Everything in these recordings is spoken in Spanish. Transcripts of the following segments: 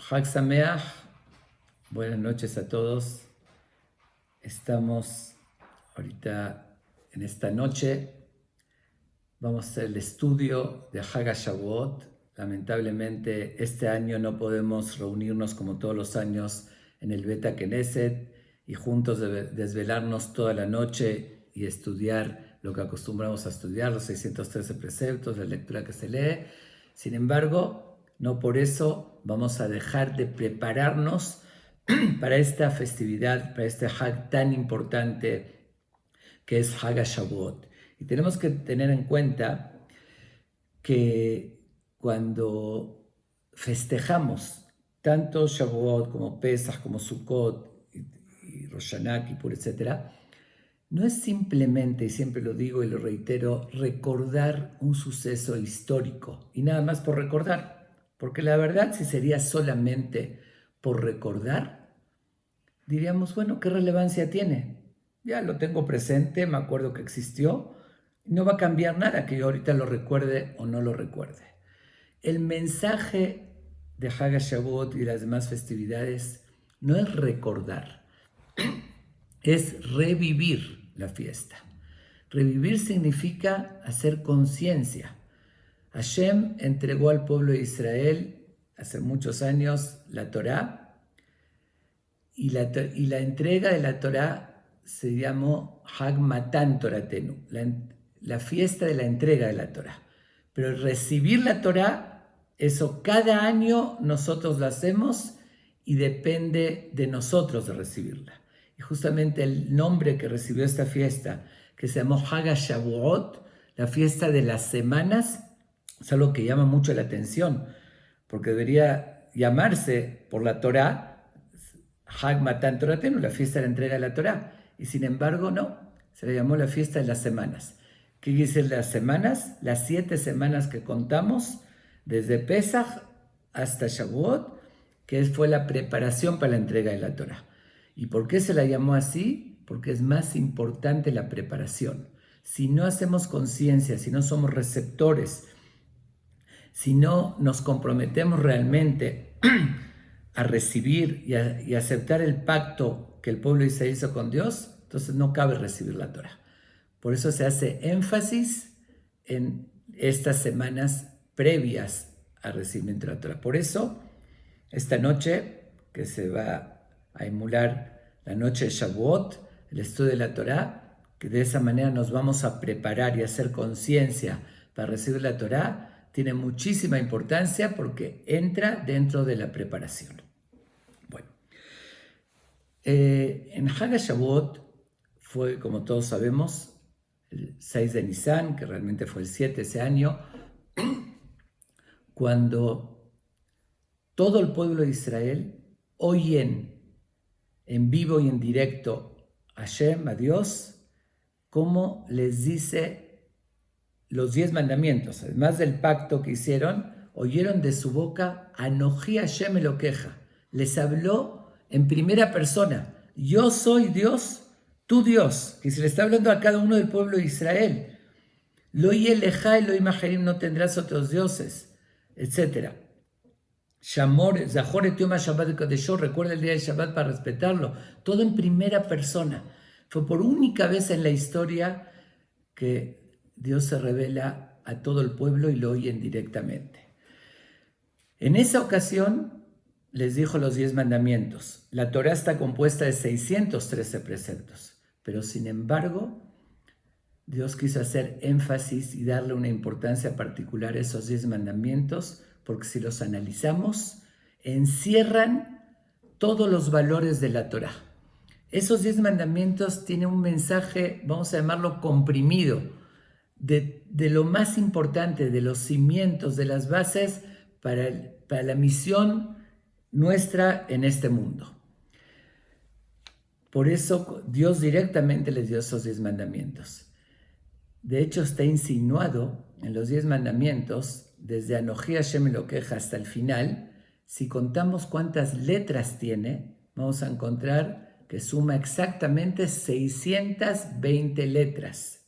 Chag Sameach, buenas noches a todos. Estamos ahorita en esta noche, vamos a hacer el estudio de Hag HaShavuot. Lamentablemente este año no podemos reunirnos como todos los años en el Beta Knesset y juntos desvelarnos toda la noche y estudiar lo que acostumbramos a estudiar, los 613 preceptos, la lectura que se lee. Sin embargo, no por eso vamos a dejar de prepararnos para esta festividad, para este Hag tan importante que es Hag HaShavuot. Y tenemos que tener en cuenta que cuando festejamos tanto Shavuot como Pesach, como Sukkot y Rosh Hashanah, Kippur, etc., no es simplemente, y siempre lo digo y lo reitero, recordar un suceso histórico y nada más por recordar. Porque la verdad, si sería solamente por recordar, diríamos, bueno, ¿qué relevancia tiene? Ya lo tengo presente, me acuerdo que existió, no va a cambiar nada que yo ahorita lo recuerde o no lo recuerde. El mensaje de Hag HaShavuot y las demás festividades no es recordar, es revivir la fiesta. Revivir significa hacer conciencia. Hashem entregó al pueblo de Israel hace muchos años la Torá y la entrega de la Torá se llamó Hag Matan Toratenu, la fiesta de la entrega de la Torá. Pero el recibir la Torá, eso cada año nosotros lo hacemos y depende de nosotros de recibirla. Y justamente el nombre que recibió esta fiesta, que se llamó Hag HaShavuot, la fiesta de las semanas, es algo que llama mucho la atención, porque debería llamarse por la Torá Hag Matan Toratenu, la fiesta de la entrega de la Torá, y sin embargo no, se le llamó la fiesta de las semanas. ¿Qué quiere decir las semanas? Las 7 semanas que contamos, desde Pesach hasta Shavuot, que fue la preparación para la entrega de la Torá. ¿Y por qué se la llamó así? Porque es más importante la preparación. Si no hacemos conciencia, si no somos receptores, si no nos comprometemos realmente a recibir y aceptar el pacto que el pueblo de Israel hizo con Dios, entonces no cabe recibir la Torá. Por eso se hace énfasis en estas semanas previas al recibimiento de la Torá. Por eso, esta noche, que se va a emular la noche de Shavuot, el estudio de la Torá, que de esa manera nos vamos a preparar y hacer conciencia para recibir la Torá, tiene muchísima importancia porque entra dentro de la preparación. Bueno, en Hag HaShavuot fue, como todos sabemos, el 6 de Nisan, que realmente fue el 7 ese año, cuando todo el pueblo de Israel oyen en vivo y en directo a Hashem, a Dios, como les dice los 10 mandamientos, además del pacto que hicieron, oyeron de su boca Anoji Hashem Elokeja. Les habló en primera persona. Yo soy Dios, tu Dios, que se le está hablando a cada uno del pueblo de Israel. Lo yeleja y lo imagerim, no tendrás otros dioses, etc. Shamor, Zahor et Yom HaShabbat Kadeshó, recuerda el día de Shabbat para respetarlo. Todo en primera persona. Fue por única vez en la historia que Dios se revela a todo el pueblo y lo oyen directamente. En esa ocasión les dijo los 10 mandamientos. La Torá está compuesta de 613 preceptos, pero sin embargo, Dios quiso hacer énfasis y darle una importancia particular a esos 10 mandamientos, porque si los analizamos, encierran todos los valores de la Torá. Esos 10 mandamientos tienen un mensaje, vamos a llamarlo comprimido, de lo más importante, de los cimientos, de las bases para la misión nuestra en este mundo. Por eso Dios directamente les dio esos 10 mandamientos. De hecho, está insinuado en los 10 mandamientos, desde Anoji Hashem Elokeja hasta el final. Si contamos cuántas letras tiene, vamos a encontrar que suma exactamente 620 letras.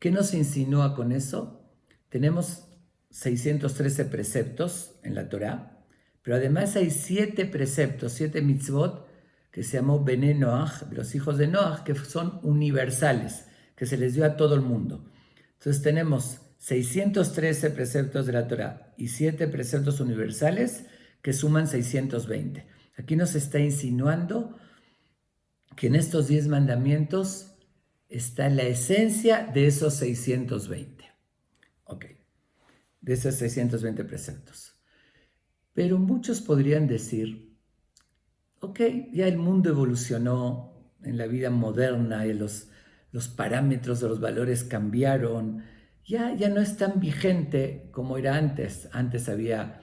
¿Qué nos insinúa con eso? Tenemos 613 preceptos en la Torá, Pero además hay 7 preceptos, 7 mitzvot, que se llamó Bené Noach, los hijos de Noach, que son universales, que se les dio a todo el mundo. Entonces tenemos 613 preceptos de la Torah y 7 preceptos universales que suman 620. Aquí nos está insinuando que en estos 10 mandamientos está la esencia de esos 620. Ok, de esos 620 preceptos. Pero muchos podrían decir, ok, ya el mundo evolucionó en la vida moderna y los parámetros de los valores cambiaron, ya no es tan vigente como era antes. Antes había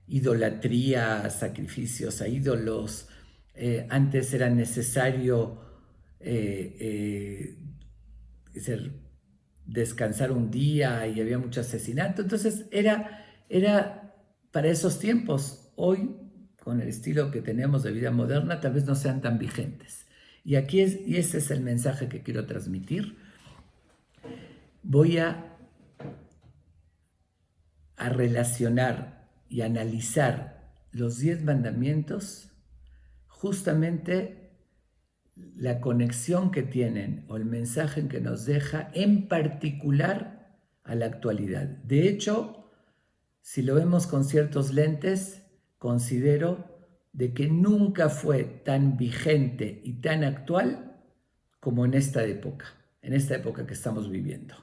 idolatría, sacrificios a ídolos, antes era necesario descansar un día y había mucho asesinato. Entonces era para esos tiempos. Hoy, con el estilo que tenemos de vida moderna, tal vez no sean tan vigentes. Y ese es el mensaje que quiero transmitir. Voy a relacionar y analizar los 10 mandamientos, justamente la conexión que tienen o el mensaje que nos deja en particular a la actualidad. De hecho, si lo vemos con ciertos lentes, considero de que nunca fue tan vigente y tan actual como en esta época que estamos viviendo.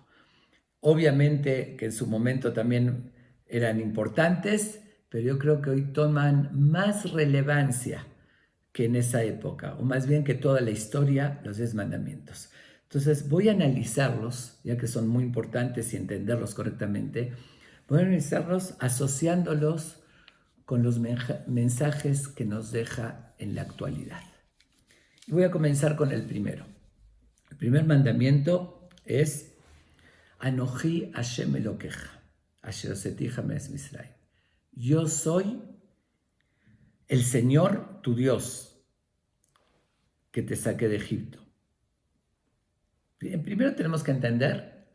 Obviamente que en su momento también eran importantes, pero yo creo que hoy toman más relevancia que en esa época, o más bien que toda la historia, los 10 mandamientos. Entonces voy a analizarlos, ya que son muy importantes y entenderlos correctamente, voy a analizarlos asociándolos con los mensajes que nos deja en la actualidad. Y voy a comenzar con el primero. El primer mandamiento es Anoji Hashem Elokeja, Asher Hoseticha Me'etz Misraim. Yo soy el Señor, tu Dios, que te saqué de Egipto. Bien, primero tenemos que entender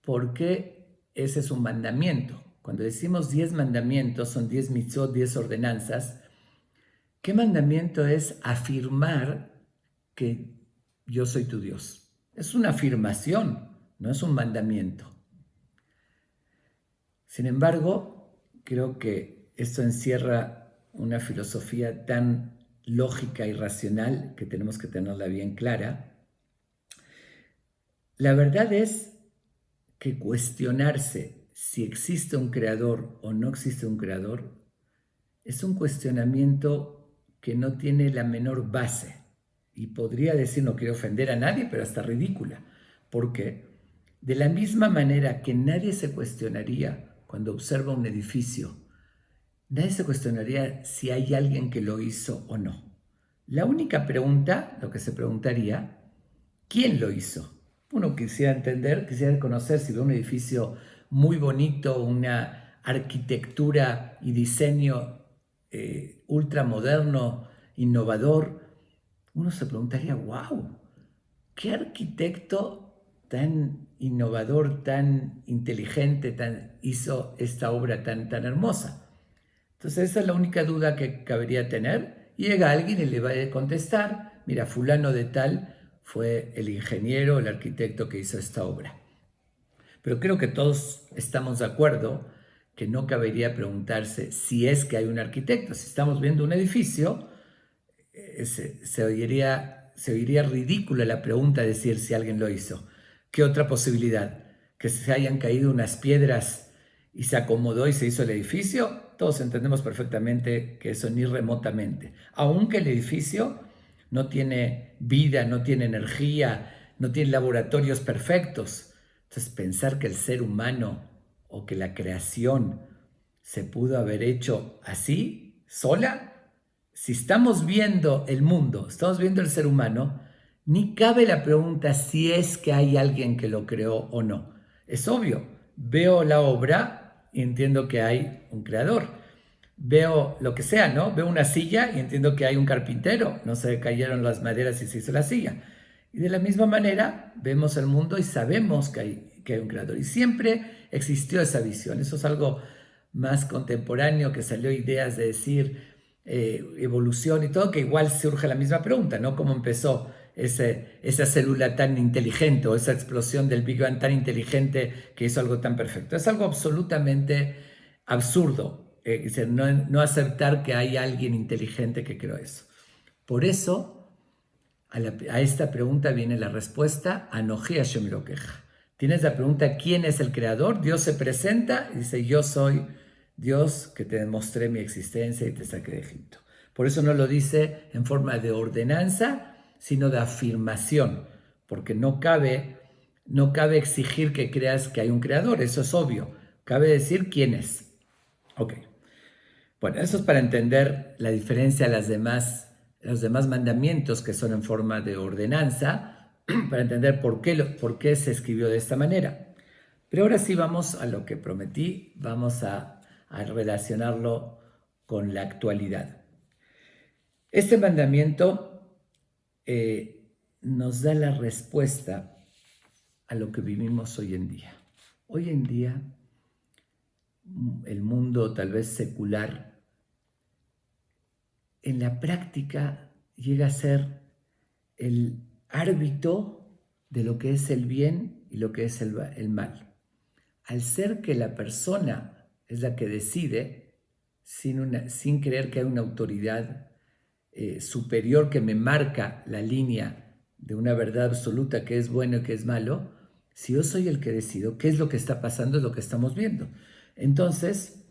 por qué ese es un mandamiento. Cuando decimos 10 mandamientos, son 10 mitzvot, 10 ordenanzas. ¿Qué mandamiento es afirmar que yo soy tu Dios? Es una afirmación, no es un mandamiento. Sin embargo, creo que esto encierra una filosofía tan lógica y racional que tenemos que tenerla bien clara. La verdad es que cuestionarse si existe un creador o no existe un creador es un cuestionamiento que no tiene la menor base. Y podría decir, no quiero ofender a nadie, pero hasta ridícula. ¿Por qué? De la misma manera que nadie se cuestionaría cuando observa un edificio, nadie se cuestionaría si hay alguien que lo hizo o no. La única pregunta, lo que se preguntaría, ¿quién lo hizo? Uno quisiera conocer si ve un edificio muy bonito, una arquitectura y diseño ultramoderno, innovador. Uno se preguntaría, wow, ¿qué arquitecto tan innovador, tan inteligente, hizo esta obra tan hermosa? Entonces esa es la única duda que cabería tener. Y llega alguien y le va a contestar, mira, fulano de tal fue el ingeniero, el arquitecto que hizo esta obra. Pero creo que todos estamos de acuerdo que no cabería preguntarse si es que hay un arquitecto. Si estamos viendo un edificio, se oiría ridícula la pregunta de decir si alguien lo hizo. ¿Qué otra posibilidad? ¿Que se hayan caído unas piedras y se acomodó y se hizo el edificio? Todos entendemos perfectamente que eso ni remotamente. Aunque el edificio no tiene vida, no tiene energía, no tiene laboratorios perfectos. Entonces pensar que el ser humano o que la creación se pudo haber hecho así, sola, si estamos viendo el mundo, estamos viendo el ser humano, ni cabe la pregunta si es que hay alguien que lo creó o no. Es obvio, veo la obra y entiendo que hay un creador. Veo lo que sea, ¿no? Veo una silla y entiendo que hay un carpintero. No se cayeron las maderas y se hizo la silla. Y de la misma manera, vemos el mundo y sabemos que hay un creador. Y siempre existió esa visión. Eso es algo más contemporáneo que salió ideas de decir evolución y todo, que igual surge la misma pregunta, ¿no? ¿Cómo empezó esa célula tan inteligente o esa explosión del Big Bang tan inteligente que hizo algo tan perfecto? Es algo absolutamente absurdo, no aceptar que hay alguien inteligente que creó eso. Por eso, a esta pregunta viene la respuesta, Anoji Hashem Elokeja. Tienes la pregunta, ¿quién es el creador? Dios se presenta y dice, yo soy Dios que te demostré mi existencia y te saqué de Egipto. Por eso no lo dice en forma de ordenanza, sino de afirmación, porque no cabe exigir que creas que hay un creador, eso es obvio. Cabe decir quién es. Ok. Bueno, eso es para entender la diferencia a los demás mandamientos que son en forma de ordenanza, para entender por qué se escribió de esta manera. Pero ahora sí vamos a lo que prometí, vamos a relacionarlo con la actualidad. Este mandamiento nos da la respuesta a lo que vivimos hoy en día. Hoy en día, el mundo tal vez secular, en la práctica llega a ser el árbitro de lo que es el bien y lo que es el mal. Al ser que la persona es la que decide, sin creer que hay una autoridad superior que me marca la línea de una verdad absoluta que es bueno y que es malo, si yo soy el que decido qué es lo que está pasando, es lo que estamos viendo. Entonces,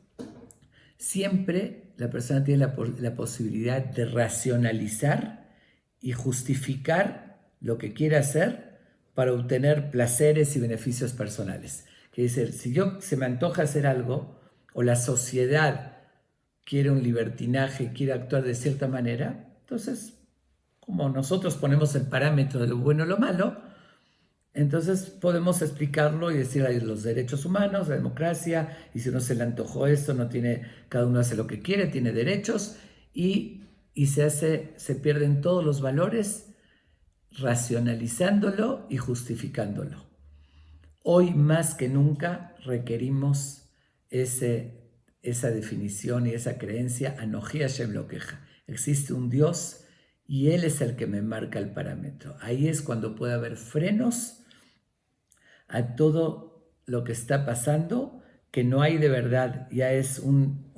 siempre la persona tiene la posibilidad de racionalizar y justificar lo que quiere hacer para obtener placeres y beneficios personales. Quiere decir, si se me antoja hacer algo, o la sociedad quiere un libertinaje, quiere actuar de cierta manera, entonces, como nosotros ponemos el parámetro de lo bueno o lo malo, entonces podemos explicarlo y decir hay los derechos humanos, la democracia, y si uno se le antojó esto, cada uno hace lo que quiere, tiene derechos, y se pierden todos los valores racionalizándolo y justificándolo. Hoy más que nunca requerimos esa definición y esa creencia, Anoji Hashem Elokeja. Existe un Dios y Él es el que me marca el parámetro. Ahí es cuando puede haber frenos a todo lo que está pasando, que no hay de verdad, ya es un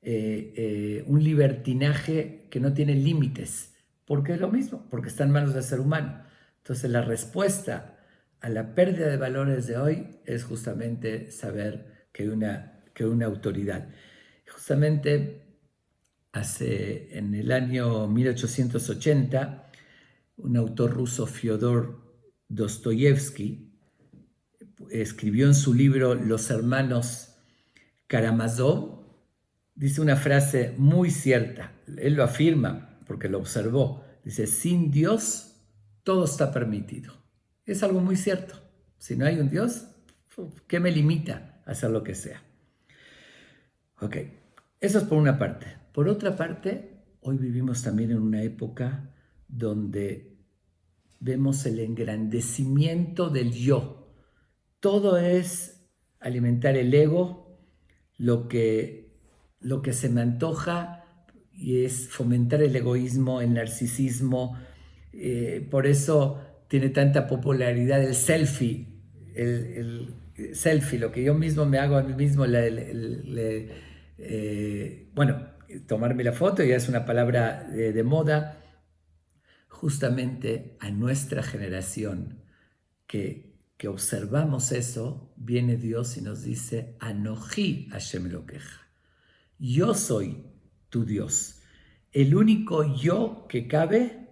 libertinaje que no tiene límites, porque es lo mismo, porque está en manos del ser humano. Entonces la respuesta a la pérdida de valores de hoy es justamente saber que hay una autoridad. Justamente en el año 1880, un autor ruso, Fyodor Dostoyevsky, escribió en su libro Los hermanos Karamazov, dice una frase muy cierta, él lo afirma porque lo observó, dice, sin Dios todo está permitido. Es algo muy cierto. Si no hay un Dios, ¿qué me limita a hacer lo que sea? Ok, eso es por una parte. Por otra parte, hoy vivimos también en una época donde vemos el engrandecimiento del yo. Todo es alimentar el ego, lo que se me antoja, y es fomentar el egoísmo, el narcisismo. Por eso tiene tanta popularidad el selfie, el selfie, lo que yo mismo me hago a mí mismo, tomarme la foto ya es una palabra de moda. Justamente a nuestra generación que observamos eso, viene Dios y nos dice, Anoji Hashem Elokeja. Yo soy tu Dios. El único yo que cabe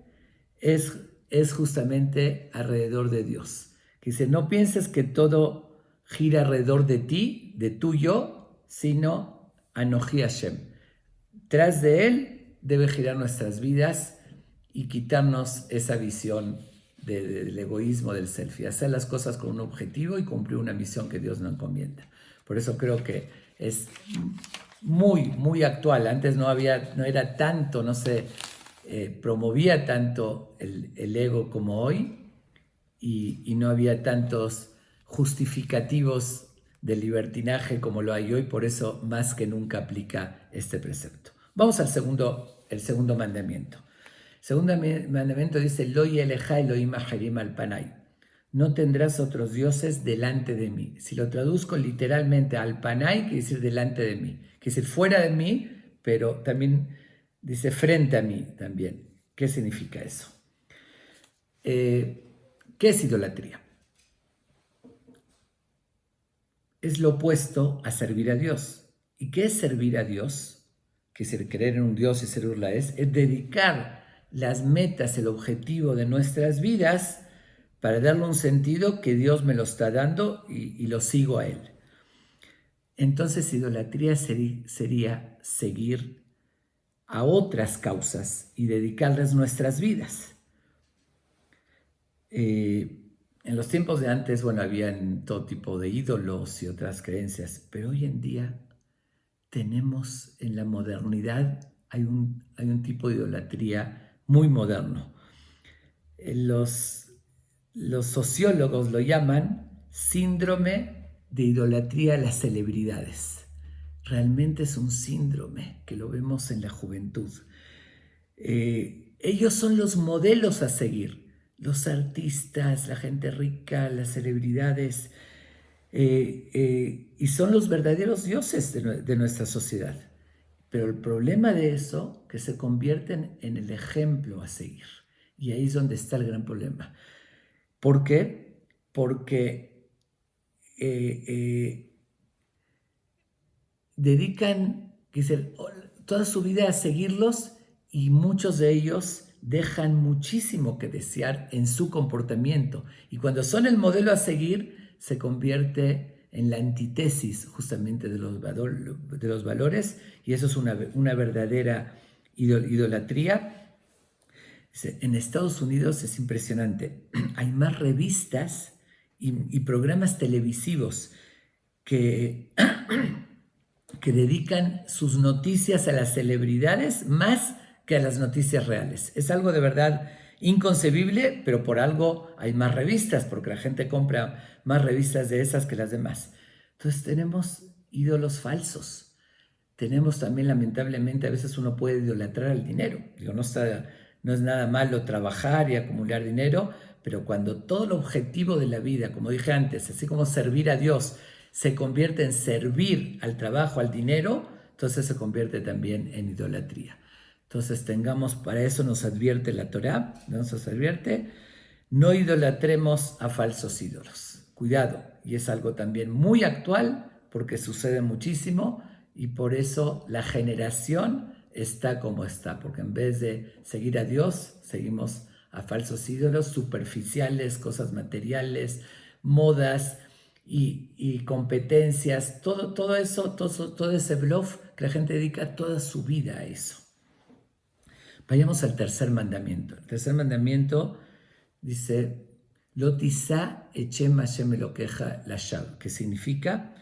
es justamente alrededor de Dios. Que dice, no pienses que todo gira alrededor de ti, de tu yo, sino Anoji Hashem. Tras de él debe girar nuestras vidas y quitarnos esa visión del egoísmo, del selfie. Hacer las cosas con un objetivo y cumplir una misión que Dios nos encomienda. Por eso creo que es muy, muy actual. Antes no era tanto, no se promovía tanto el ego como hoy, y no había tantos justificativos del libertinaje como lo hay hoy, por eso más que nunca aplica este precepto. Vamos al el segundo mandamiento. El segundo mandamiento dice, Lo yeleja Elohim acherim al panay. No tendrás otros dioses delante de mí. Si lo traduzco literalmente al panay, quiere decir delante de mí. Quiere decir fuera de mí, pero también dice frente a mí también. ¿Qué significa eso? ¿Qué es idolatría? Es lo opuesto a servir a Dios. ¿Y qué es servir a Dios? Que es creer en un Dios y servirla es dedicar las metas, el objetivo de nuestras vidas para darle un sentido que Dios me lo está dando y lo sigo a Él. Entonces, idolatría sería seguir a otras causas y dedicarles nuestras vidas. En los tiempos de antes, habían todo tipo de ídolos y otras creencias, pero hoy en día tenemos en la modernidad, hay un tipo de idolatría muy moderno. Los sociólogos lo llaman síndrome de idolatría a las celebridades. Realmente es un síndrome que lo vemos en la juventud. Ellos son los modelos a seguir, los artistas, la gente rica, las celebridades, y son los verdaderos dioses de nuestra sociedad. Pero el problema de eso, que se convierten en el ejemplo a seguir. Y ahí es donde está el gran problema. ¿Por qué? Porque dedican toda su vida a seguirlos y muchos de ellos dejan muchísimo que desear en su comportamiento. Y cuando son el modelo a seguir, se convierte en la antítesis justamente de los valores, y eso es una verdadera idolatría. En Estados Unidos es impresionante. Hay más revistas y programas televisivos que dedican sus noticias a las celebridades más que a las noticias reales. Es algo de verdad inconcebible, pero por algo hay más revistas, porque la gente compra más revistas de esas que las demás. Entonces tenemos ídolos falsos. Tenemos también, lamentablemente, a veces uno puede idolatrar al dinero. No es nada malo trabajar y acumular dinero, pero cuando todo el objetivo de la vida, como dije antes, así como servir a Dios, se convierte en servir al trabajo, al dinero, entonces se convierte también en idolatría. Entonces para eso nos advierte la Torá, nos advierte, no idolatremos a falsos ídolos. Cuidado, y es algo también muy actual porque sucede muchísimo y por eso la generación está como está, porque en vez de seguir a Dios, seguimos a falsos ídolos superficiales, cosas materiales, modas y competencias, todo eso, todo ese bluff que la gente dedica toda su vida a eso. Vayamos al tercer mandamiento. El tercer mandamiento dice, Lo tisá echem Hashem Elokeja lashav, que significa,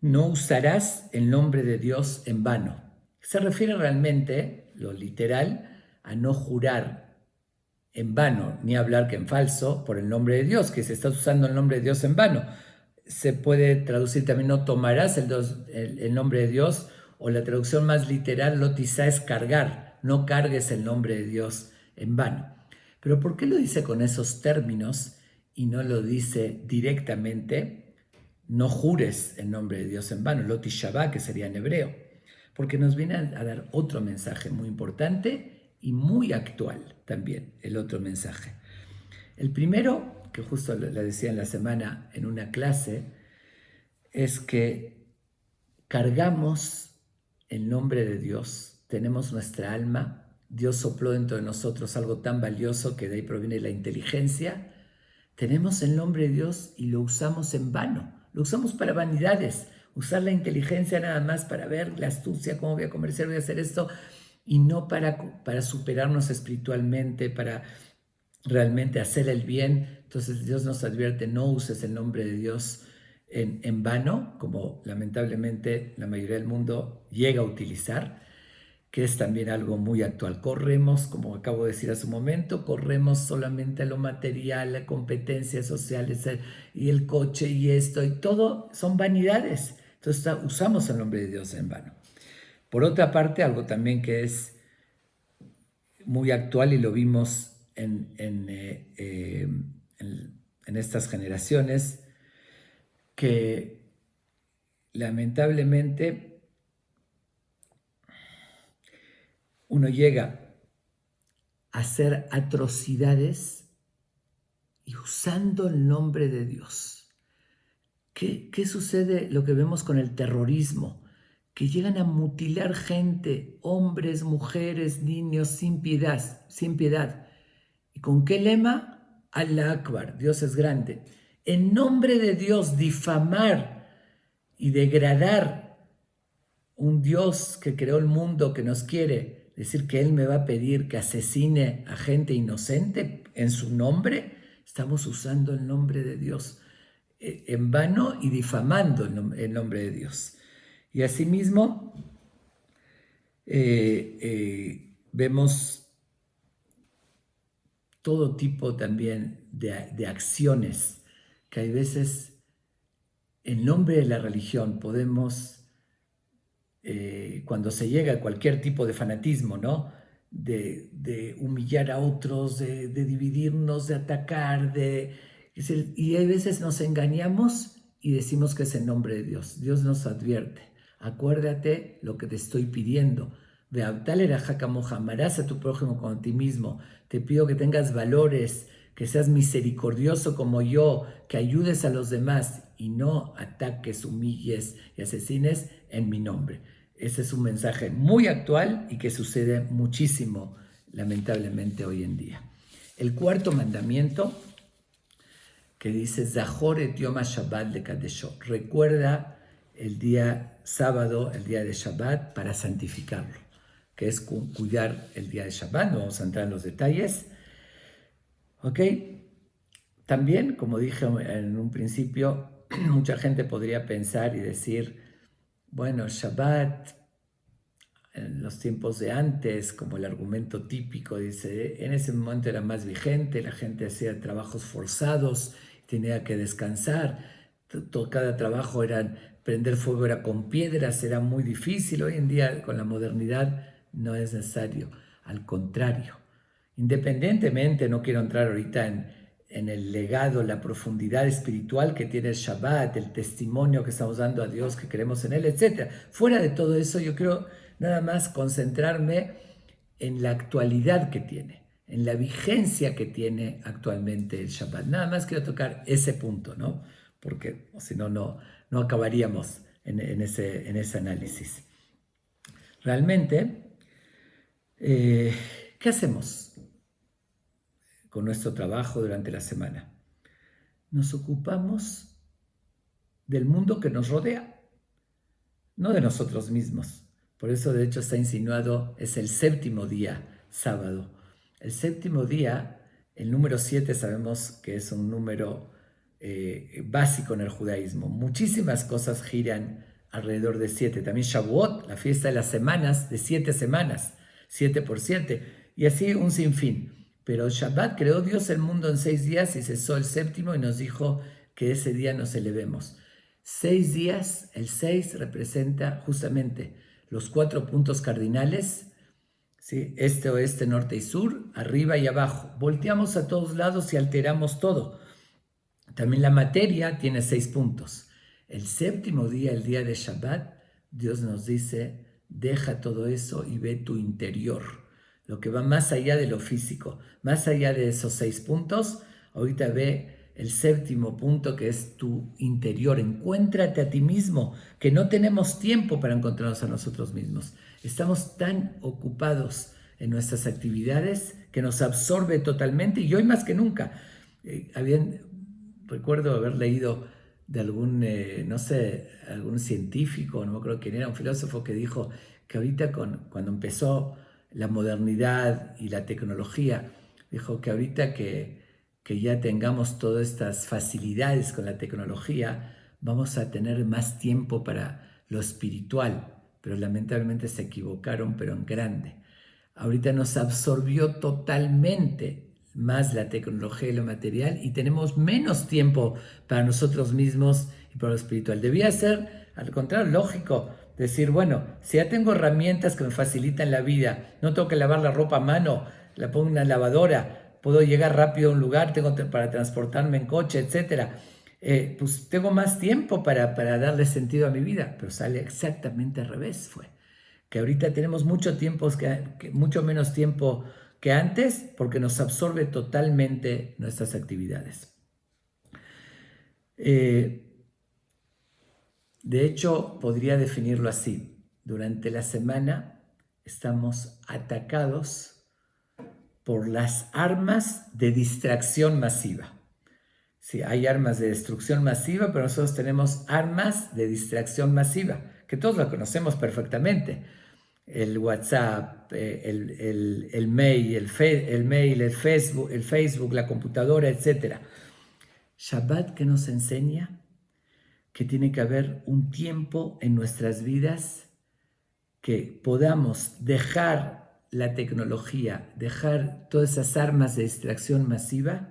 no usarás el nombre de Dios en vano. Se refiere realmente, lo literal, a no jurar en vano, ni hablar que en falso por el nombre de Dios, que se está usando el nombre de Dios en vano. Se puede traducir también, no tomarás el nombre de Dios, o la traducción más literal, lo tisá, es cargar, no cargues el nombre de Dios en vano. Pero ¿por qué lo dice con esos términos y no lo dice directamente? No jures el nombre de Dios en vano, lo tishabá, que sería en hebreo, porque nos viene a dar otro mensaje muy importante y muy actual también, el otro mensaje. El primero, que justo le decía en la semana en una clase, es que cargamos el nombre de Dios, tenemos nuestra alma, Dios sopló dentro de nosotros algo tan valioso que de ahí proviene la inteligencia, tenemos el nombre de Dios y lo usamos en vano, lo usamos para vanidades, usar la inteligencia nada más para ver la astucia, cómo voy a comerciar, voy a hacer esto, y no para superarnos espiritualmente, para realmente hacer el bien. Entonces Dios nos advierte, no uses el nombre de Dios en vano, como lamentablemente la mayoría del mundo llega a utilizar, que es también algo muy actual. Corremos, como acabo de decir hace un momento, corremos solamente a lo material, a competencias sociales y el coche y esto y todo son vanidades. Entonces usamos el nombre de Dios en vano. Por otra parte, algo también que es muy actual y lo vimos en estas generaciones, que lamentablemente uno llega a hacer atrocidades y usando el nombre de Dios. ¿Qué sucede? Lo que vemos con el terrorismo, que llegan a mutilar gente, hombres, mujeres, niños, sin piedad, sin piedad. ¿Y con qué lema? Allah Akbar, Dios es grande. En nombre de Dios, difamar y degradar un Dios que creó el mundo, que nos quiere, decir que Él me va a pedir que asesine a gente inocente en su nombre, estamos usando el nombre de Dios en vano y difamando el nombre de Dios. Y asimismo, vemos todo tipo también de acciones que hay veces en nombre de la religión podemos, cuando se llega a cualquier tipo de fanatismo, ¿no? De humillar a otros, de dividirnos, de atacar, y hay veces nos engañamos y decimos que es en nombre de Dios. Dios nos advierte, acuérdate lo que te estoy pidiendo. Amarás a tu prójimo como a ti mismo. Te pido que tengas valores, que seas misericordioso como yo, que ayudes a los demás y no ataques, humilles y asesines en mi nombre. Ese es un mensaje muy actual y que sucede muchísimo, lamentablemente, hoy en día. El cuarto mandamiento que dice Zahor et Yom HaShabbat lekadesho. Recuerda el día sábado, el día de Shabbat, para santificarlo, que es cuidar el día de Shabbat. No vamos a entrar en los detalles. ¿Ok? También, como dije en un principio, mucha gente podría pensar y decir, bueno, Shabbat, en los tiempos de antes, como el argumento típico, dice, en ese momento era más vigente, la gente hacía trabajos forzados, tenía que descansar, cada trabajo era, prender fuego era con piedras, era muy difícil. Hoy en día, con la modernidad, no es necesario, al contrario. Independientemente, no quiero entrar ahorita en el legado, la profundidad espiritual que tiene el Shabbat, el testimonio que estamos dando a Dios, que creemos en Él, etc. Fuera de todo eso, yo quiero nada más concentrarme en la actualidad que tiene, en la vigencia que tiene actualmente el Shabbat. Nada más quiero tocar ese punto, ¿no? Porque si no, no acabaríamos en ese análisis. Realmente, ¿qué hacemos con nuestro trabajo durante la semana? Nos ocupamos del mundo que nos rodea, no de nosotros mismos. Por eso, de hecho, está insinuado, es el séptimo día, sábado. El séptimo día, el número 7, sabemos que es un número básico en el judaísmo. Muchísimas cosas giran alrededor de 7. También Shavuot, la fiesta de las semanas, de 7 semanas, 7 por 7, y así un sinfín. Pero Shabbat creó Dios el mundo en 6 días y cesó el séptimo y nos dijo que ese día nos elevemos. 6 días, el 6 representa justamente los 4 puntos cardinales, ¿sí? Este, oeste, norte y sur, arriba y abajo. Volteamos a todos lados y alteramos todo. También la materia tiene 6 puntos. El séptimo día, el día de Shabbat, Dios nos dice, deja todo eso y ve tu interior, lo que va más allá de lo físico, más allá de esos 6 puntos. Ahorita ve el séptimo punto, que es tu interior. Encuéntrate a ti mismo, que no tenemos tiempo para encontrarnos a nosotros mismos. Estamos tan ocupados en nuestras actividades que nos absorbe totalmente, y hoy más que nunca. Recuerdo haber leído de algún, no sé, algún científico, no me acuerdo quién era, un filósofo que dijo que ahorita cuando empezó la modernidad y la tecnología, dijo que ahorita que ya tengamos todas estas facilidades con la tecnología, vamos a tener más tiempo para lo espiritual, pero lamentablemente se equivocaron, pero en grande. Ahorita nos absorbió totalmente más la tecnología y lo material y tenemos menos tiempo para nosotros mismos y para lo espiritual. Debía ser, al contrario, lógico decir, bueno, si ya tengo herramientas que me facilitan la vida, no tengo que lavar la ropa a mano, la pongo en una lavadora, puedo llegar rápido a un lugar, tengo para transportarme en coche, etcétera. Pues tengo más tiempo para darle sentido a mi vida, pero sale exactamente al revés, fue. Que ahorita tenemos mucho tiempo, mucho menos tiempo que antes, porque nos absorbe totalmente nuestras actividades. De hecho, podría definirlo así. Durante la semana estamos atacados por las armas de distracción masiva. Sí, hay armas de destrucción masiva, pero nosotros tenemos armas de distracción masiva, que todos lo conocemos perfectamente. El WhatsApp, el mail, el Facebook, la computadora, etc. Shabbat, que nos enseña que tiene que haber un tiempo en nuestras vidas que podamos dejar la tecnología, dejar todas esas armas de distracción masiva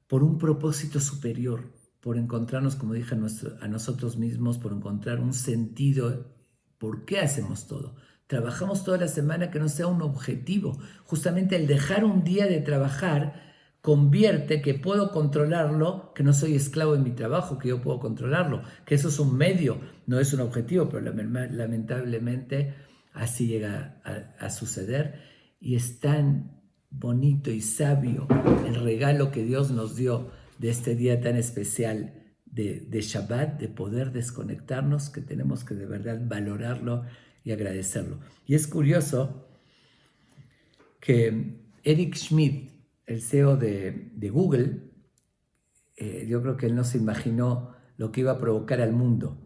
por un propósito superior, por encontrarnos, como dije, a nosotros mismos, por encontrar un sentido. ¿Por qué hacemos todo? Trabajamos toda la semana, que no sea un objetivo. Justamente el dejar un día de trabajar convierte que puedo controlarlo, que no soy esclavo de mi trabajo, que yo puedo controlarlo, que eso es un medio, no es un objetivo, pero lamentablemente así llega a suceder. Y es tan bonito y sabio el regalo que Dios nos dio de este día tan especial de Shabbat, de poder desconectarnos, que tenemos que de verdad valorarlo y agradecerlo. Y es curioso que Eric Schmidt, el CEO de Google, yo creo que él no se imaginó lo que iba a provocar al mundo.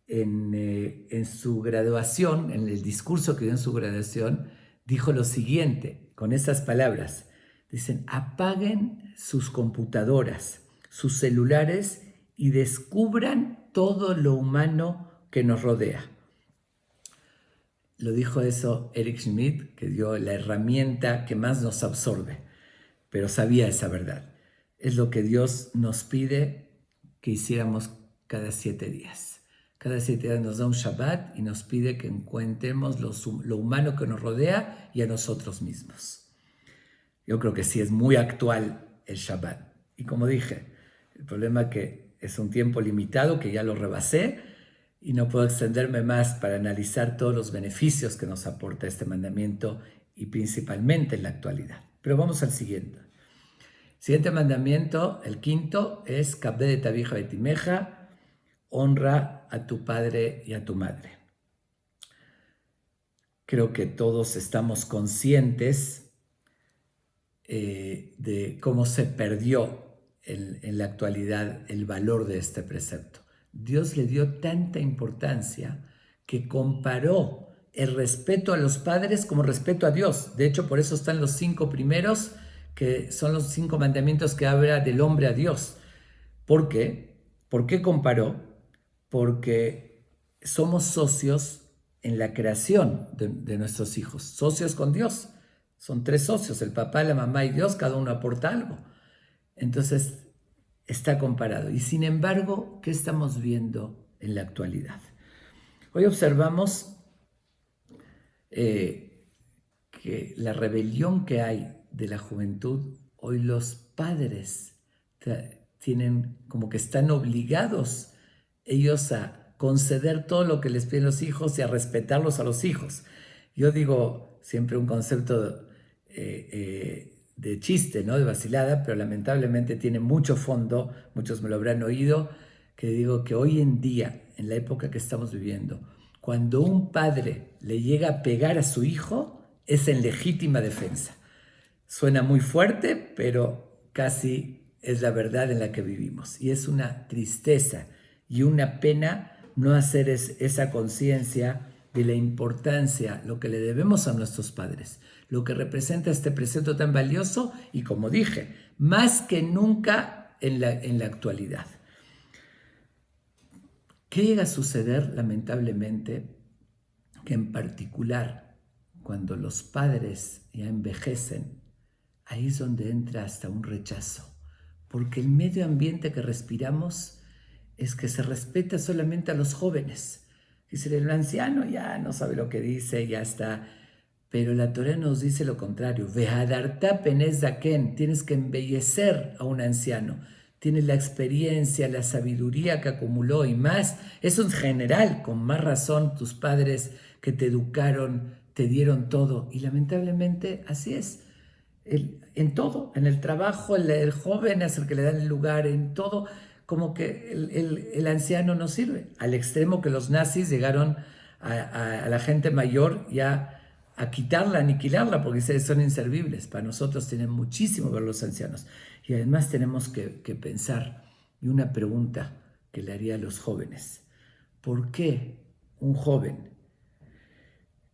En su graduación, en el discurso que dio en su graduación, dijo lo siguiente, con estas palabras. Dicen, apaguen sus computadoras, sus celulares y descubran todo lo humano que nos rodea. Lo dijo eso Eric Schmidt, que dio la herramienta que más nos absorbe, pero sabía esa verdad. Es lo que Dios nos pide que hiciéramos cada 7 días. Cada 7 días nos da un Shabbat y nos pide que encontremos lo humano que nos rodea y a nosotros mismos. Yo creo que sí es muy actual el Shabbat. Y como dije, el problema es que es un tiempo limitado, que ya lo rebasé, y no puedo extenderme más para analizar todos los beneficios que nos aporta este mandamiento y principalmente en la actualidad. Pero vamos al siguiente. Siguiente mandamiento, el quinto, es Kabed et avicha veit imeja, honra a tu padre y a tu madre. Creo que todos estamos conscientes de cómo se perdió en la actualidad el valor de este precepto. Dios le dio tanta importancia que comparó el respeto a los padres como respeto a Dios. De hecho, por eso están los 5 primeros, que son los 5 mandamientos que habla del hombre a Dios. ¿Por qué? ¿Por qué comparó? Porque somos socios en la creación de nuestros hijos, socios con Dios. Son 3 socios, el papá, la mamá y Dios, cada uno aporta algo. Entonces, está comparado. Y sin embargo, ¿qué estamos viendo en la actualidad? Hoy observamos que la rebelión que hay de la juventud, hoy los padres tienen como que están obligados ellos a conceder todo lo que les piden los hijos y a respetarlos a los hijos. Yo digo siempre un concepto de chiste, ¿no? De vacilada, pero lamentablemente tiene mucho fondo, muchos me lo habrán oído, que digo que hoy en día, en la época que estamos viviendo, cuando un padre le llega a pegar a su hijo, es en legítima defensa. Suena muy fuerte, pero casi es la verdad en la que vivimos. Y es una tristeza y una pena no hacer esa conciencia de la importancia, lo que le debemos a nuestros padres, lo que representa este precepto tan valioso y, como dije, más que nunca en la actualidad. ¿Qué llega a suceder, lamentablemente? que en particular cuando los padres ya envejecen, ahí es donde entra hasta un rechazo, porque el medio ambiente que respiramos es que se respeta solamente a los jóvenes. Dice, el anciano ya no sabe lo que dice, ya está. Pero la Torá nos dice lo contrario. Vehadarta penez zaken, tienes que embellecer a un anciano. Tiene la experiencia, la sabiduría que acumuló y más. Eso en general, con más razón, tus padres que te educaron, te dieron todo. Y lamentablemente así es. En todo, en el trabajo, el joven es el que le dan el lugar, en todo, como que el anciano no sirve. Al extremo que los nazis llegaron a la gente mayor ya a quitarla, aniquilarla, porque son inservibles. Para nosotros tienen muchísimo valor los ancianos. Y además tenemos que pensar, y una pregunta que le haría a los jóvenes: ¿por qué un joven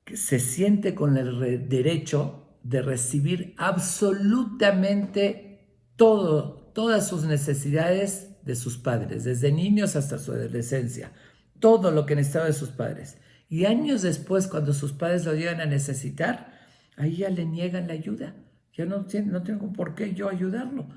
que se siente con el derecho de recibir absolutamente todo, todas sus necesidades de sus padres, desde niños hasta su adolescencia, todo lo que necesitaba de sus padres, y años después, cuando sus padres lo llegan a necesitar, ahí ya le niegan la ayuda? Yo no tengo por qué yo ayudarlo.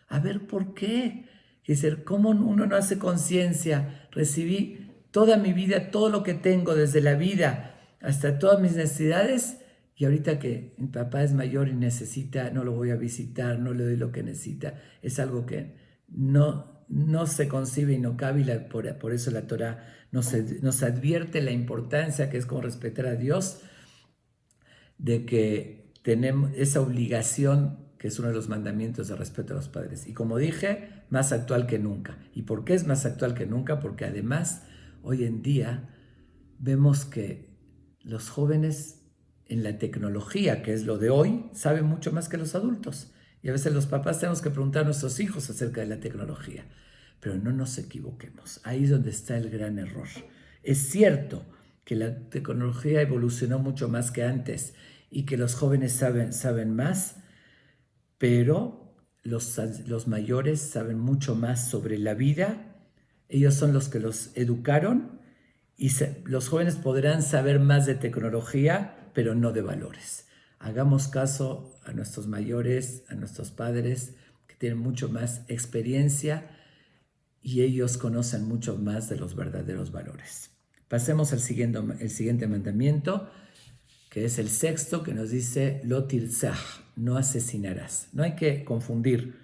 A ver, ¿por qué? Es decir, ¿cómo uno no hace conciencia? Recibí toda mi vida, todo lo que tengo, desde la vida hasta todas mis necesidades, y ahorita que mi papá es mayor y necesita, no lo voy a visitar, no le doy lo que necesita. Es algo que no se concibe y no cabe, y por eso la Torá nos advierte la importancia que es como respetar a Dios, de que tenemos esa obligación, que es uno de los mandamientos de respeto a los padres. Y como dije, más actual que nunca. ¿Y por qué es más actual que nunca? Porque además, hoy en día, vemos que los jóvenes en la tecnología, que es lo de hoy, saben mucho más que los adultos. Y a veces los papás tenemos que preguntar a nuestros hijos acerca de la tecnología. Pero no nos equivoquemos. Ahí es donde está el gran error. Es cierto que la tecnología evolucionó mucho más que antes y que los jóvenes saben más, pero los mayores saben mucho más sobre la vida. Ellos son los que los educaron, y los jóvenes podrán saber más de tecnología, pero no de valores. Hagamos caso a nuestros mayores, a nuestros padres, que tienen mucho más experiencia y ellos conocen mucho más de los verdaderos valores. Pasemos al siguiente mandamiento, que es el sexto, que nos dice lo tirzah, no asesinarás. No hay que confundir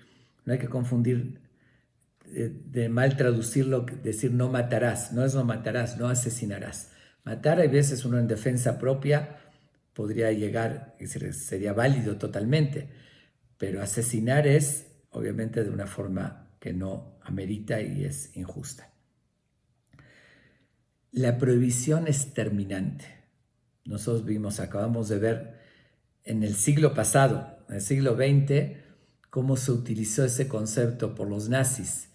de mal traducirlo, decir no matarás. No es no matarás, no asesinarás. Matar, a veces uno en defensa propia podría llegar, y sería válido totalmente, pero asesinar es obviamente de una forma que no amerita y es injusta. La prohibición es terminante. Nosotros acabamos de ver en el siglo pasado, en el siglo XX, cómo se utilizó ese concepto por los nazis,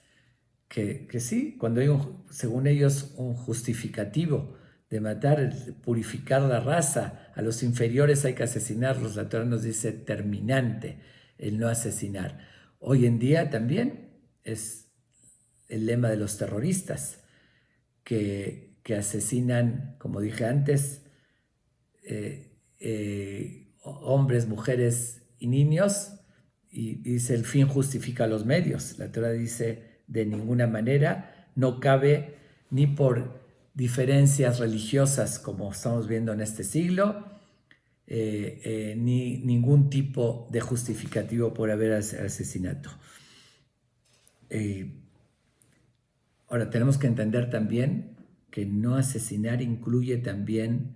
que sí, cuando hay según ellos un justificativo de matar, purificar la raza, a los inferiores hay que asesinarlos. La Torá nos dice terminante el no asesinar. Hoy en día también es el lema de los terroristas, que asesinan, como dije antes, hombres, mujeres y niños, y dice el fin justifica los medios. La Torá dice de ninguna manera, no cabe ni por diferencias religiosas como estamos viendo en este siglo, ni ningún tipo de justificativo por haber asesinato. Ahora tenemos que entender también que no asesinar incluye también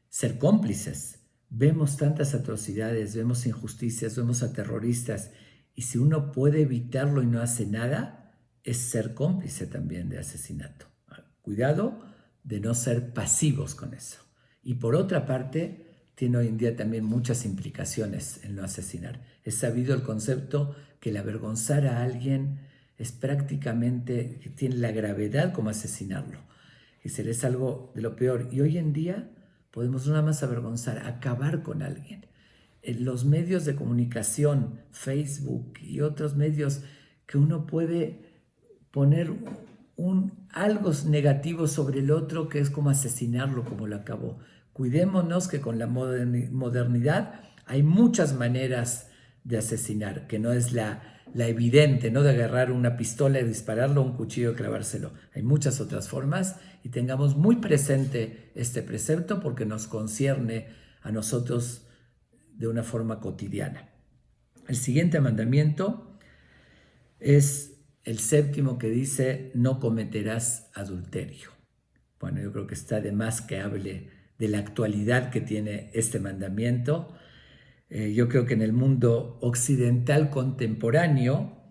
ser cómplices. Vemos tantas atrocidades, vemos injusticias, vemos a terroristas, y si uno puede evitarlo y no hace nada, es ser cómplice también de asesinato. Cuidado de no ser pasivos con eso. Y por otra parte, tiene hoy en día también muchas implicaciones el no asesinar. Es sabido el concepto que el avergonzar a alguien es prácticamente, tiene la gravedad como asesinarlo. Es algo de lo peor. Y hoy en día podemos no nada más avergonzar, acabar con alguien. En los medios de comunicación, Facebook y otros medios, que uno puede poner algo negativo sobre el otro, que es como asesinarlo, como lo acabó. Cuidémonos que con la modernidad hay muchas maneras de asesinar, que no es la evidente, ¿no? De agarrar una pistola y dispararlo, un cuchillo y clavárselo. Hay muchas otras formas y tengamos muy presente este precepto porque nos concierne a nosotros de una forma cotidiana. El siguiente mandamiento es el séptimo, que dice: no cometerás adulterio. Bueno, yo creo que está de más que hable de la actualidad que tiene este mandamiento. Yo creo que en el mundo occidental contemporáneo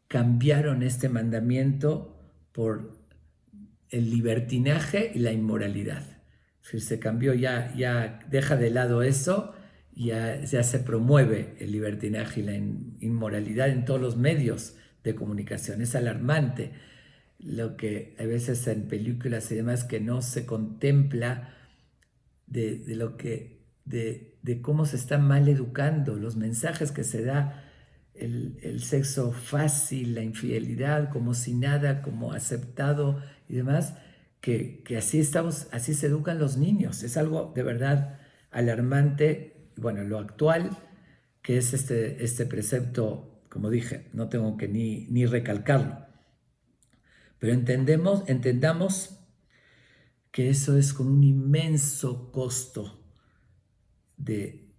cambiaron este mandamiento por el libertinaje y la inmoralidad. Es decir, se cambió, ya deja de lado eso, ya se promueve el libertinaje y la inmoralidad en todos los medios de comunicación. Es alarmante lo que a veces en películas y demás que no se contempla de cómo se está mal educando, los mensajes que se da, el sexo fácil, la infidelidad, como si nada, como aceptado y demás, que así se educan los niños. Es algo de verdad alarmante. Bueno, lo actual, que es este precepto, como dije, no tengo que ni recalcarlo. Pero entendamos que eso es con un inmenso costo de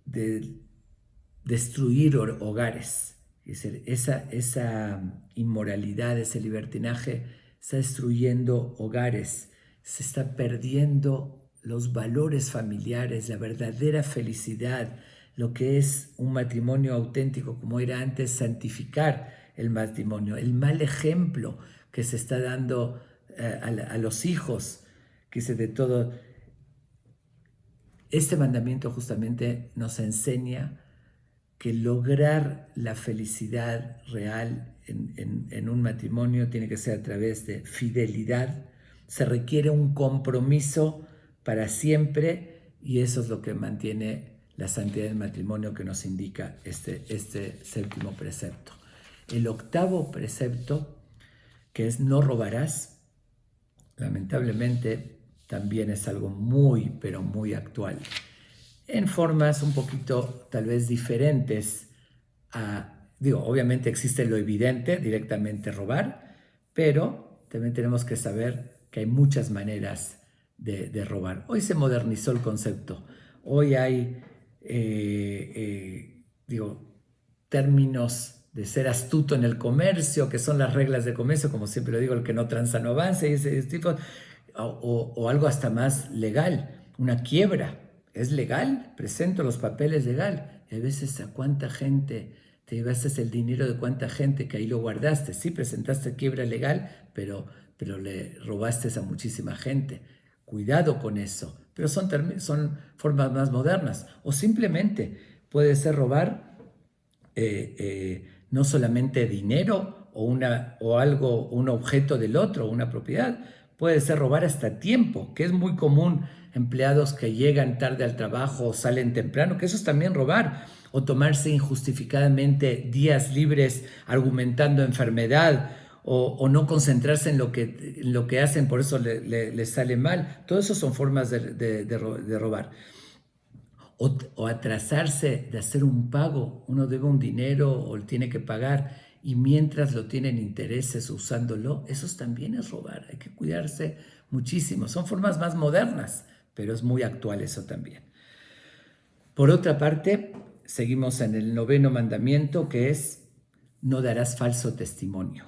destruir hogares. Es decir, esa inmoralidad, ese libertinaje está destruyendo hogares, se está perdiendo los valores familiares, la verdadera felicidad, lo que es un matrimonio auténtico como era antes, santificar el matrimonio, el mal ejemplo que se está dando a los hijos, que se de todo. Este mandamiento justamente nos enseña que lograr la felicidad real en un matrimonio tiene que ser a través de fidelidad. Se requiere un compromiso para siempre y eso es lo que mantiene la santidad del matrimonio, que nos indica este séptimo precepto. El octavo precepto, que es no robarás, lamentablemente también es algo muy, pero muy actual, en formas un poquito tal vez diferentes obviamente existe lo evidente, directamente robar, pero también tenemos que saber que hay muchas maneras de robar. Hoy se modernizó el concepto, hoy hay, términos de ser astuto en el comercio, que son las reglas de comercio, como siempre lo digo, el que no tranza no avanza, y ese tipo, o algo hasta más legal, una quiebra. ¿Es legal? Presento los papeles legal. Y a veces, ¿a cuánta gente te llevaste el dinero de cuánta gente que ahí lo guardaste? Sí, presentaste quiebra legal, pero le robaste a muchísima gente. Cuidado con eso. Pero son formas más modernas. O simplemente puede ser robar no solamente dinero o algo, un objeto del otro, una propiedad. Puede ser robar hasta tiempo, que es muy común. Empleados que llegan tarde al trabajo o salen temprano, que eso es también robar, o tomarse injustificadamente días libres argumentando enfermedad, o no concentrarse en lo que hacen, por eso les sale mal. Todo eso son formas de robar. O atrasarse de hacer un pago, uno debe un dinero o tiene que pagar y mientras lo tienen intereses usándolo, eso también es robar. Hay que cuidarse muchísimo. Son formas más modernas, pero es muy actual eso también. Por otra parte, seguimos en el noveno mandamiento, que es: no darás falso testimonio.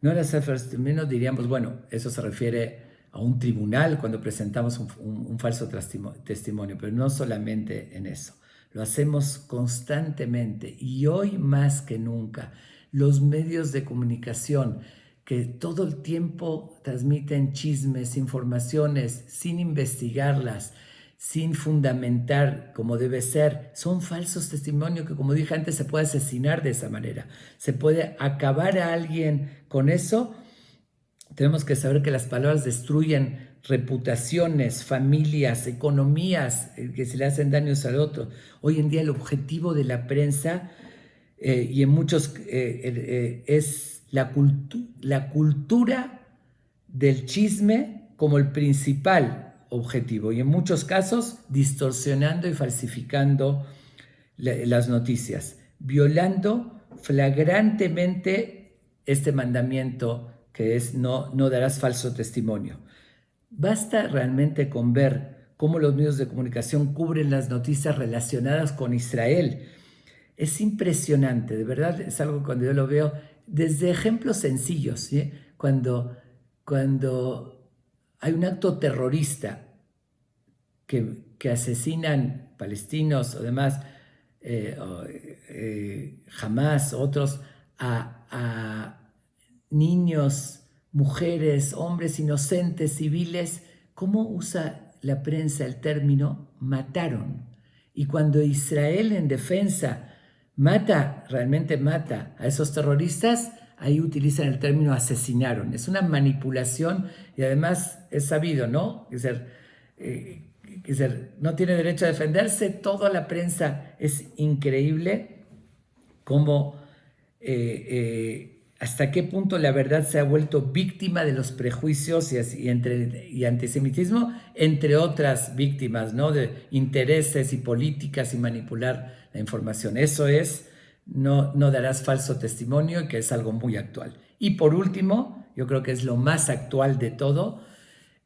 No darás falso testimonio, diríamos, bueno, eso se refiere a un tribunal cuando presentamos un falso testimonio, pero no solamente en eso. Lo hacemos constantemente y hoy más que nunca. Los medios de comunicación que todo el tiempo transmiten chismes, informaciones, sin investigarlas, sin fundamentar como debe ser, son falsos testimonios que, como dije antes, se puede asesinar de esa manera. Se puede acabar a alguien con eso. Tenemos que saber que las palabras destruyen reputaciones, familias, economías, que se le hacen daños al otro. Hoy en día el objetivo de la prensa y en muchos es la cultura del chisme como el principal objetivo y en muchos casos distorsionando y falsificando las noticias, violando flagrantemente este mandamiento que es no darás falso testimonio. Basta realmente con ver cómo los medios de comunicación cubren las noticias relacionadas con Israel. Es impresionante, de verdad es algo que cuando yo lo veo, desde ejemplos sencillos, ¿sí? Cuando hay un acto terrorista que asesinan palestinos o demás, Hamas, otros, a niños, mujeres, hombres inocentes, civiles, ¿cómo usa la prensa el término mataron? Y cuando Israel en defensa realmente mata a esos terroristas, ahí utilizan el término asesinaron. Es una manipulación y además es sabido, ¿no? Es decir, no tiene derecho a defenderse. Toda la prensa es increíble cómo hasta qué punto la verdad se ha vuelto víctima de los prejuicios y antisemitismo, entre otras víctimas, ¿no? De intereses y políticas y manipular la información. Eso es, no darás falso testimonio, y que es algo muy actual. Y por último, yo creo que es lo más actual de todo,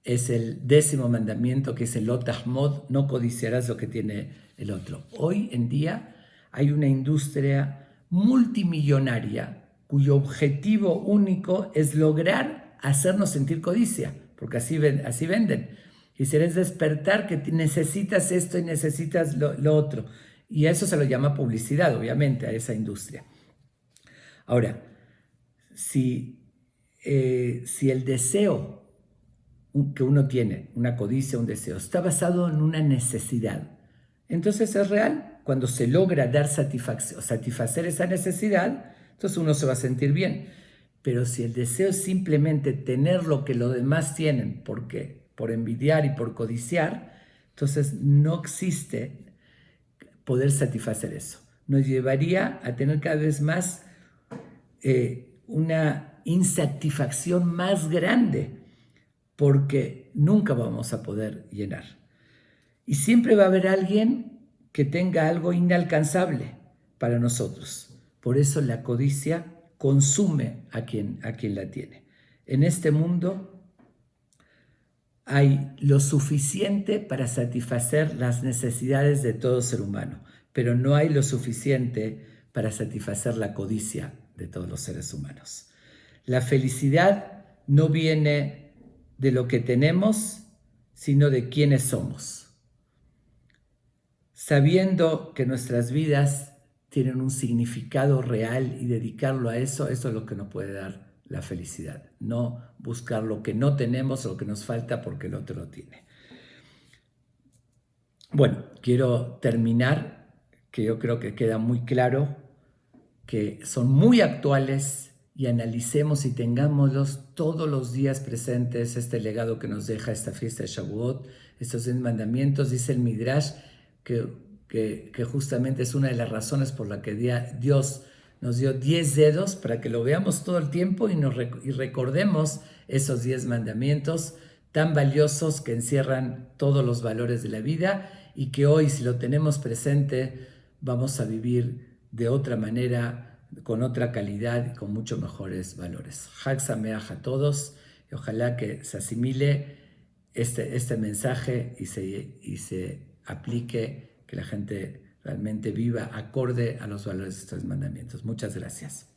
es el 10º mandamiento, que es el Lo Tahmod, no codiciarás lo que tiene el otro. Hoy en día hay una industria multimillonaria cuyo objetivo único es lograr hacernos sentir codicia, porque así venden. Y si eres despertar que necesitas esto y necesitas lo otro. Y a eso se lo llama publicidad, obviamente, a esa industria. Ahora, si el deseo que uno tiene, una codicia, un deseo, está basado en una necesidad, entonces es real. Cuando se logra dar satisfacer esa necesidad, entonces uno se va a sentir bien. Pero si el deseo es simplemente tener lo que los demás tienen, por envidiar y por codiciar, entonces no existe poder satisfacer eso. Nos llevaría a tener cada vez más una insatisfacción más grande, porque nunca vamos a poder llenar. Y siempre va a haber alguien que tenga algo inalcanzable para nosotros. Por eso la codicia consume a quien la tiene. En este mundo hay lo suficiente para satisfacer las necesidades de todo ser humano, pero no hay lo suficiente para satisfacer la codicia de todos los seres humanos. La felicidad no viene de lo que tenemos, sino de quiénes somos. Sabiendo que nuestras vidas tienen un significado real y dedicarlo a eso es lo que nos puede dar la felicidad. No buscar lo que no tenemos o lo que nos falta porque el otro lo tiene. Bueno, quiero terminar, que yo creo que queda muy claro que son muy actuales, y analicemos y tengámoslos todos los días presentes, este legado que nos deja esta fiesta de Shavuot, estos 10 mandamientos. Dice el Midrash que justamente es una de las razones por la que Dios nos dio 10 dedos, para que lo veamos todo el tiempo y recordemos esos 10 mandamientos tan valiosos que encierran todos los valores de la vida, y que hoy, si lo tenemos presente, vamos a vivir de otra manera, con otra calidad y con mucho mejores valores. Hag Sameach a todos, y ojalá que se asimile este mensaje y se aplique, que la gente realmente viva acorde a los valores de estos mandamientos. Muchas gracias.